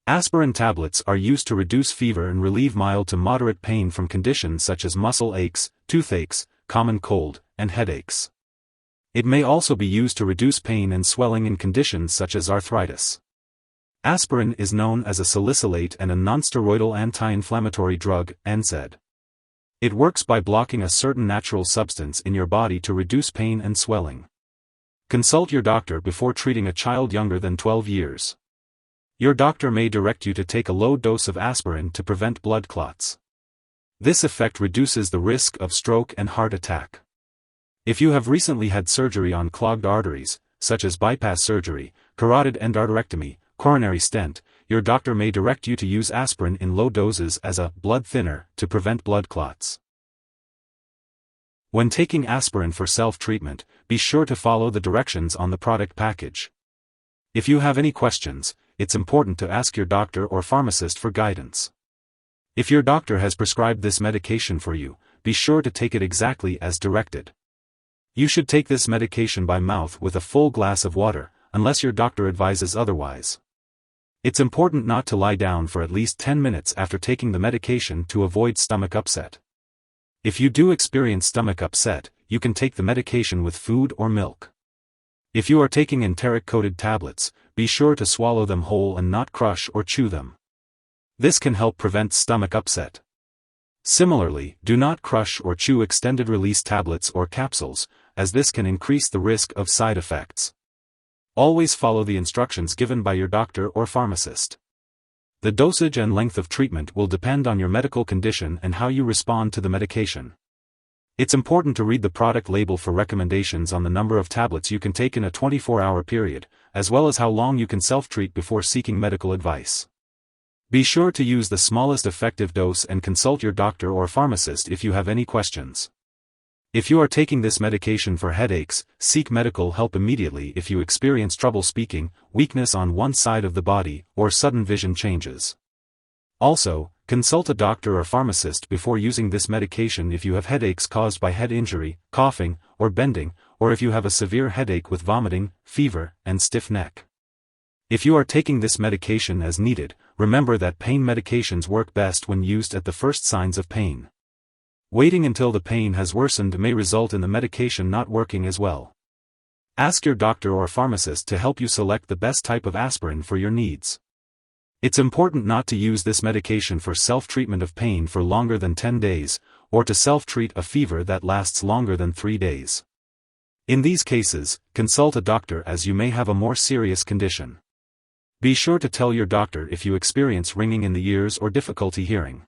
Aspirin tablets are used to reduce fever and relieve mild to moderate pain from conditions such as muscle aches, toothaches, common cold, and headaches. It may also be used to reduce pain and swelling in conditions such as arthritis. Aspirin is known as a salicylate and a nonsteroidal anti-inflammatory drug, NSAID. It works by blocking a certain natural substance in your body to reduce pain and swelling. Consult your doctor before treating a child younger than 12 years. Your doctor may direct you to take a low dose of aspirin to prevent blood clots. This effect reduces the risk of stroke and heart attack. If you have recently had surgery on clogged arteries, such as bypass surgery, carotid endarterectomy, coronary stent, your doctor may direct you to use aspirin in low doses as a blood thinner to prevent blood clots. When taking aspirin for self-treatment, be sure to follow the directions on the product package. If you have any questions, it's important to ask your doctor or pharmacist for guidance. If your doctor has prescribed this medication for you, be sure to take it exactly as directed. You should take this medication by mouth with a full glass of water, unless your doctor advises otherwise. It's important not to lie down for at least 10 minutes after taking the medication to avoid stomach upset. If you do experience stomach upset, you can take the medication with food or milk. If you are taking enteric-coated tablets, be sure to swallow them whole and not crush or chew them. This can help prevent stomach upset. Similarly, do not crush or chew extended-release tablets or capsules, as this can increase the risk of side effects. Always follow the instructions given by your doctor or pharmacist. The dosage and length of treatment will depend on your medical condition and how you respond to the medication. It's important to read the product label for recommendations on the number of tablets you can take in a 24-hour period, as well as how long you can self-treat before seeking medical advice. Be sure to use the smallest effective dose and consult your doctor or pharmacist if you have any questions. If you are taking this medication for headaches, seek medical help immediately if you experience trouble speaking, weakness on one side of the body, or sudden vision changes. Also, consult a doctor or pharmacist before using this medication if you have headaches caused by head injury, coughing, or bending, or if you have a severe headache with vomiting, fever, and stiff neck. If you are taking this medication as needed, remember that pain medications work best when used at the first signs of pain. Waiting until the pain has worsened may result in the medication not working as well. Ask your doctor or pharmacist to help you select the best type of aspirin for your needs. It's important not to use this medication for self-treatment of pain for longer than 10 days, or to self-treat a fever that lasts longer than 3 days. In these cases, consult a doctor as you may have a more serious condition. Be sure to tell your doctor if you experience ringing in the ears or difficulty hearing.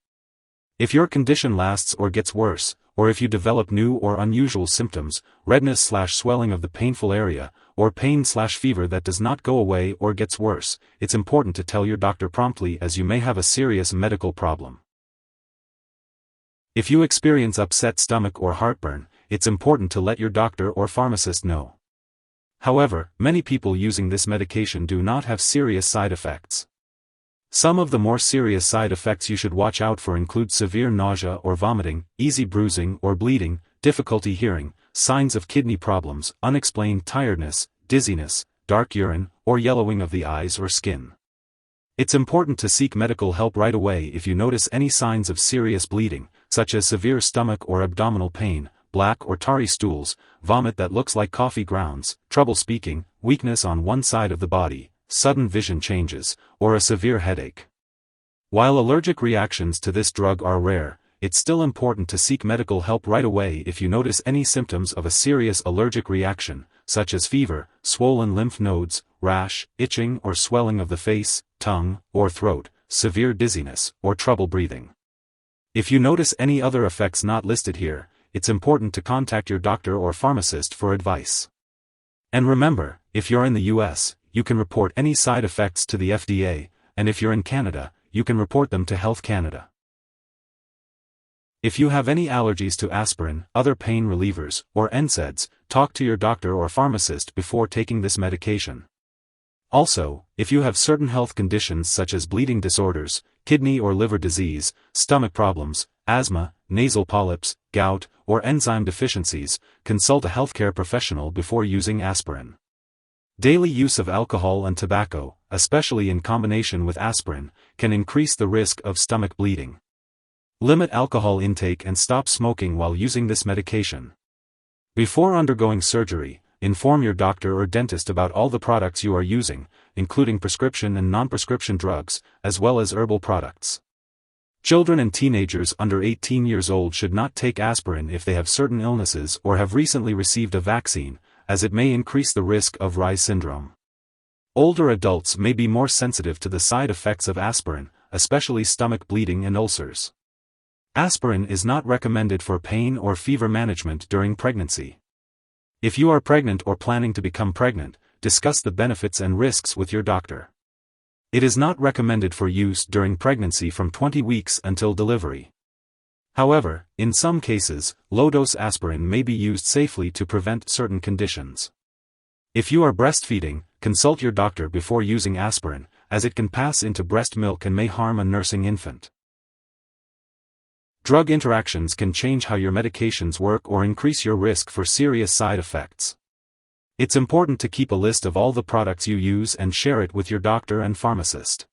If your condition lasts or gets worse, or if you develop new or unusual symptoms, redness/swelling of the painful area, or pain/fever that does not go away or gets worse, it's important to tell your doctor promptly as you may have a serious medical problem. If you experience upset stomach or heartburn, it's important to let your doctor or pharmacist know. However, many people using this medication do not have serious side effects. Some of the more serious side effects you should watch out for include severe nausea or vomiting, easy bruising or bleeding, difficulty hearing, signs of kidney problems, unexplained tiredness, dizziness, dark urine, or yellowing of the eyes or skin. It's important to seek medical help right away if you notice any signs of serious bleeding, such as severe stomach or abdominal pain, black or tarry stools, vomit that looks like coffee grounds, trouble speaking, weakness on one side of the body, sudden vision changes, or a severe headache. While allergic reactions to this drug are rare, it's still important to seek medical help right away if you notice any symptoms of a serious allergic reaction, such as fever, swollen lymph nodes, rash, itching or swelling of the face, tongue, or throat, severe dizziness, or trouble breathing. If you notice any other effects not listed here, it's important to contact your doctor or pharmacist for advice. And remember, if you're in the US, you can report any side effects to the FDA, and if you're in Canada, you can report them to Health Canada. If you have any allergies to aspirin, other pain relievers, or NSAIDs, talk to your doctor or pharmacist before taking this medication. Also, if you have certain health conditions such as bleeding disorders, kidney or liver disease, stomach problems, asthma, nasal polyps, gout, or enzyme deficiencies, consult a healthcare professional before using aspirin. Daily use of alcohol and tobacco, especially in combination with aspirin, can increase the risk of stomach bleeding. Limit alcohol intake and stop smoking while using this medication. Before undergoing surgery, inform your doctor or dentist about all the products you are using, including prescription and non-prescription drugs, as well as herbal products. Children and teenagers under 18 years old should not take aspirin if they have certain illnesses or have recently received a vaccine, as it may increase the risk of Reye syndrome. Older adults may be more sensitive to the side effects of aspirin, especially stomach bleeding and ulcers. Aspirin is not recommended for pain or fever management during pregnancy. If you are pregnant or planning to become pregnant, discuss the benefits and risks with your doctor. It is not recommended for use during pregnancy from 20 weeks until delivery. However, in some cases, low-dose aspirin may be used safely to prevent certain conditions. If you are breastfeeding, consult your doctor before using aspirin, as it can pass into breast milk and may harm a nursing infant. Drug interactions can change how your medications work or increase your risk for serious side effects. It's important to keep a list of all the products you use and share it with your doctor and pharmacist.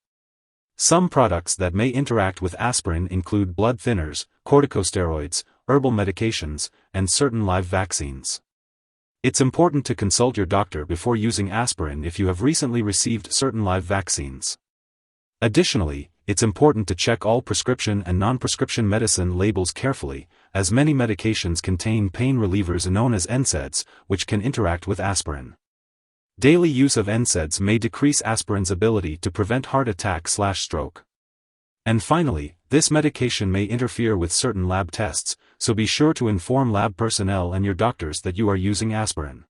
Some products that may interact with aspirin include blood thinners, corticosteroids, herbal medications, and certain live vaccines. It's important to consult your doctor before using aspirin if you have recently received certain live vaccines. Additionally, it's important to check all prescription and non-prescription medicine labels carefully, as many medications contain pain relievers known as NSAIDs, which can interact with aspirin. Daily use of NSAIDs may decrease aspirin's ability to prevent heart attack/stroke. And finally, this medication may interfere with certain lab tests, so be sure to inform lab personnel and your doctors that you are using aspirin.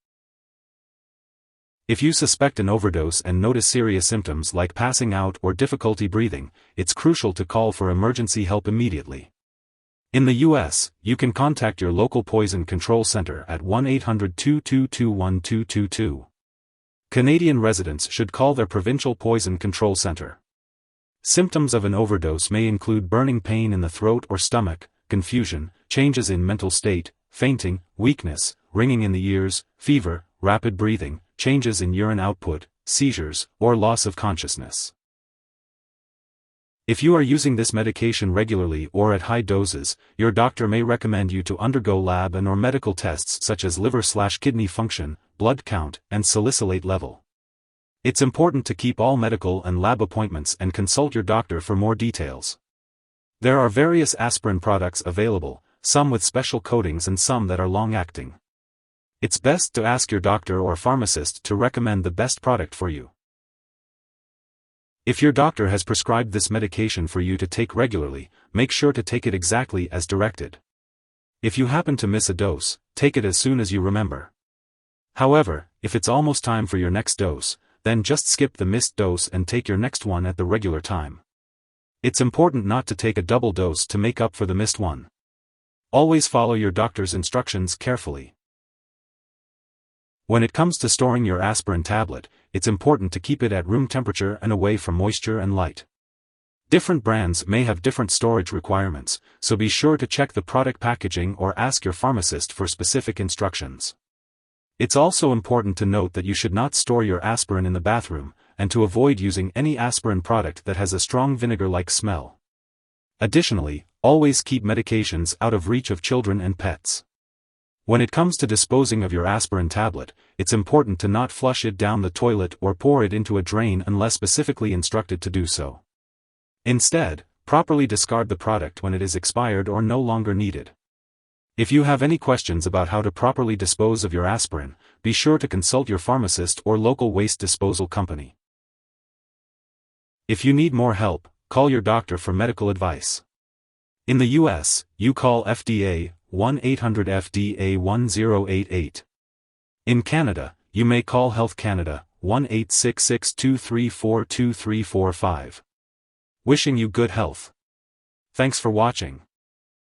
If you suspect an overdose and notice serious symptoms like passing out or difficulty breathing, it's crucial to call for emergency help immediately. In the U.S., you can contact your local poison control center at 1-800-222-1222. Canadian residents should call their provincial poison control center. Symptoms of an overdose may include burning pain in the throat or stomach, confusion, changes in mental state, fainting, weakness, ringing in the ears, fever, rapid breathing, changes in urine output, seizures, or loss of consciousness. If you are using this medication regularly or at high doses, your doctor may recommend you to undergo lab and/or medical tests such as liver/kidney function, blood count, and salicylate level. It's important to keep all medical and lab appointments and consult your doctor for more details. There are various aspirin products available, some with special coatings and some that are long-acting. It's best to ask your doctor or pharmacist to recommend the best product for you. If your doctor has prescribed this medication for you to take regularly, make sure to take it exactly as directed. If you happen to miss a dose, take it as soon as you remember. However, if it's almost time for your next dose, then just skip the missed dose and take your next one at the regular time. It's important not to take a double dose to make up for the missed one. Always follow your doctor's instructions carefully. When it comes to storing your aspirin tablet, it's important to keep it at room temperature and away from moisture and light. Different brands may have different storage requirements, so be sure to check the product packaging or ask your pharmacist for specific instructions. It's also important to note that you should not store your aspirin in the bathroom, and to avoid using any aspirin product that has a strong vinegar-like smell. Additionally, always keep medications out of reach of children and pets. When it comes to disposing of your aspirin tablet, it's important to not flush it down the toilet or pour it into a drain unless specifically instructed to do so. Instead, properly discard the product when it is expired or no longer needed. If you have any questions about how to properly dispose of your aspirin, be sure to consult your pharmacist or local waste disposal company. If you need more help, call your doctor for medical advice. In the U.S., you call FDA 1-800-FDA-1088. In Canada, you may call Health Canada 1-866-234-2345. Wishing you good health. Thanks for watching.